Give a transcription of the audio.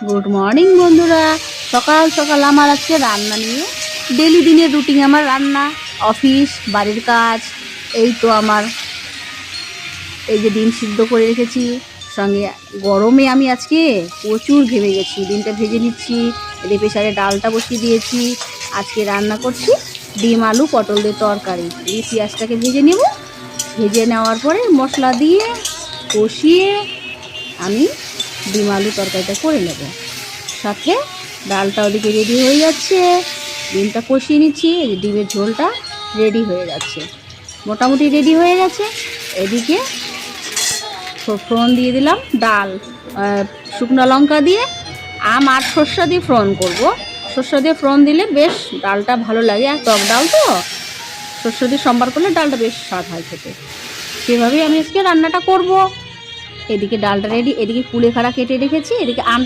Good morning বন্ধুরা। সকাল সকাল আমার আজকে রান্না নিয়ে ডেলি দিনের রুটিন, আমার রান্না, অফিস, বাড়ির কাজ। এই তো আমার এই যে ডিম সিদ্ধ করে রেখেছি, সঙ্গে গরমে আমি আজকে প্রচুর ঘেমে গেছি, ডিমটা ভেজে নিচ্ছি। এদিকে প্রেসারে ডালটা বসিয়ে দিয়েছি। আজকে রান্না করছি ডিম আলু পটল দিয়ে তরকারি। এই পেঁয়াজটাকে ভেজে নেব, ভেজে নেওয়ার পরে মশলা দিয়ে কষিয়ে আমি ডিম আলু তরকারিটা করে নেব। সাথে ডালটা ওদিকে রেডি হয়ে যাচ্ছে, ডিমটা কষিয়ে নিচ্ছি। এই যে ডিমের ঝোলটা রেডি হয়ে যাচ্ছে, মোটামুটি রেডি হয়ে গেছে। এদিকে ফোড়ন দিয়ে দিলাম, ডাল শুকনো লঙ্কা দিয়ে আর সর্ষা দিয়ে ফোড়ন করব। সর্ষা দিয়ে ফোড়ন দিলে বেশ ডালটা ভালো লাগে, আর টক ডাল তো সর্ষা দিয়ে সম্বার করলে ডালটা বেশ স্বাদ হয় খেতে। সেভাবেই আমি আজকে রান্নাটা করব। এদিকে ডালটা রেডি, এদিকে কুলেখাড়া কেটে রেখেছি, এদিকে আম